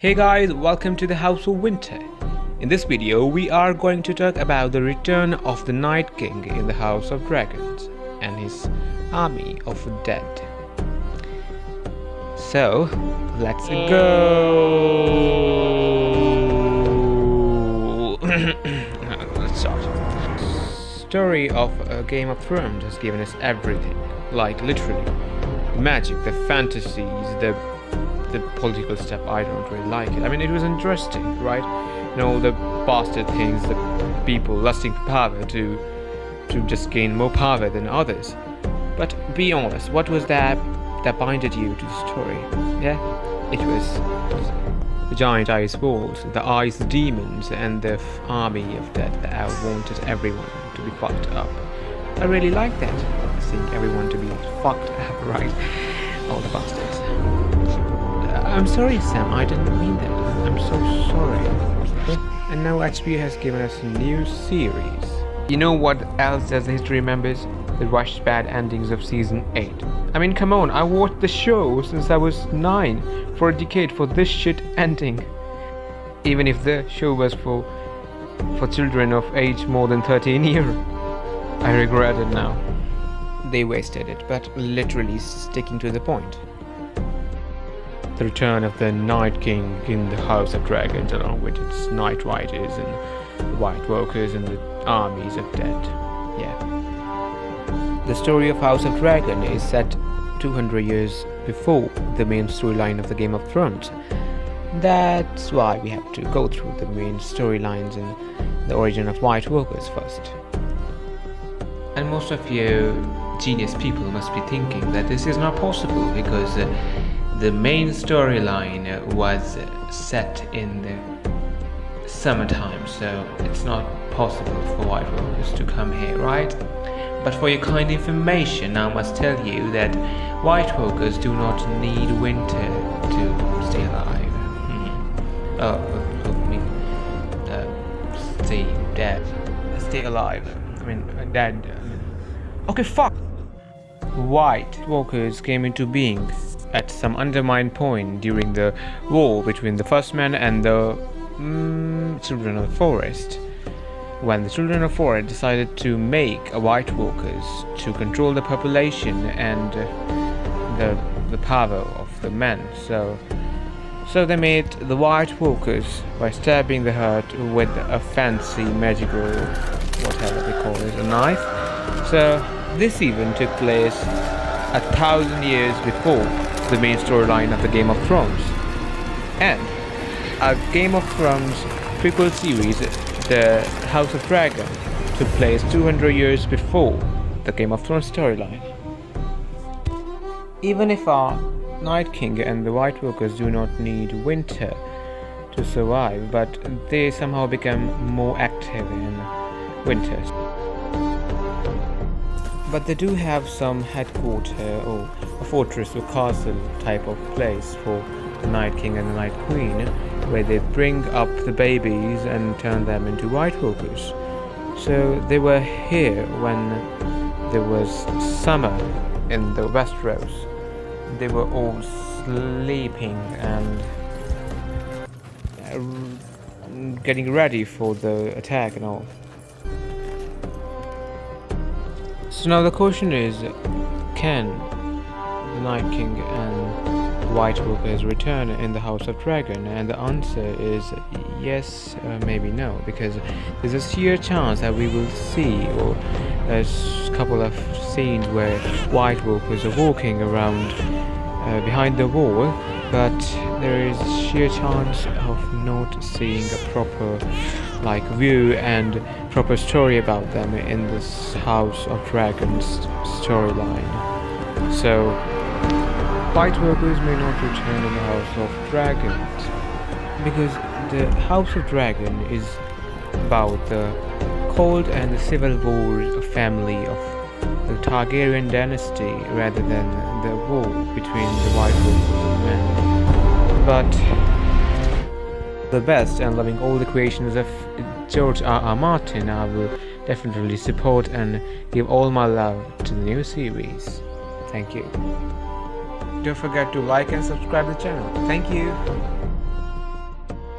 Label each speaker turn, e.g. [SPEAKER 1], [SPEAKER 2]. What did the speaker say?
[SPEAKER 1] Hey guys, welcome to the House of Winter. In this video, we are going to talk about the return of the Night King in the House of Dragons and his army of dead. So, let's go! Let's start. Story of Game of Thrones has given us everything, like literally. The magic, the fantasies, the political stuff. I don't really like it. I mean, it was interesting, right? You know, the bastard things, the people lusting for power to just gain more power than others. But be honest, what was that binded you to the story? Yeah, it was the giant ice walls, the ice demons, and the army of dead that wanted everyone to be fucked up. I really like that. Seeing everyone to be fucked up, right? All the bastards. I'm sorry, Sam, I didn't mean that. I'm so sorry. And now HBO has given us a new series. You know what else does history remembers? The rushed bad endings of season 8. I mean, come on, I watched the show since I was 9 for a decade for this shit ending. Even if the show was for children of age more than 13 years. I regret it now. They wasted it, but literally sticking to the point. The return of the Night King in the House of Dragons, along with its Night Riders and the White Walkers and the armies of dead. Yeah. The story of House of Dragon is set 200 years before the main storyline of the Game of Thrones. That's why we have to go through the main storylines and the origin of White Walkers first. And most of you genius people must be thinking that this is not possible because the main storyline was set in the summertime, so it's not possible for White Walkers to come here, right? But for your kind information, I must tell you that White Walkers do not need winter to stay alive. Stay dead. Stay alive. I mean, dead. Okay, fuck! White Walkers came into being at some undetermined point during the war between the First Men and the Children of the Forest, when the Children of the Forest decided to make a White Walkers to control the population and the power of the men. So they made the White Walkers by stabbing the heart with a fancy magical, whatever they call it, a knife. So this event took place 1,000 years before the main storyline of the Game of Thrones. And a Game of Thrones prequel series, the House of Dragon, took place 200 years before the Game of Thrones storyline. Even if our Night King and the White Walkers do not need winter to survive, but they somehow become more active in winters. But they do have some headquarters or a fortress or castle type of place for the Night King and the Night Queen, where they bring up the babies and turn them into White Walkers. So they were here when there was summer in the Westeros. They were all sleeping and getting ready for the attack and all. So now the question is, can the Night King and White Walkers return in the House of Dragon? And the answer is yes, maybe no, because there's a sheer chance that we will see, or there's a couple of scenes where White Walkers are walking around behind the wall, but there is sheer chance of not seeing a proper view and proper story about them in this House of Dragons storyline. So White Walkers may not return in the House of Dragons because the House of Dragon is about the cold and the civil war family of the Targaryen dynasty rather than the war between the White Walkers and men. But the best and loving all the creations of George R.R. Martin, I will definitely support and give all my love to the new series. Thank you. Don't forget to like and subscribe the channel. Thank you.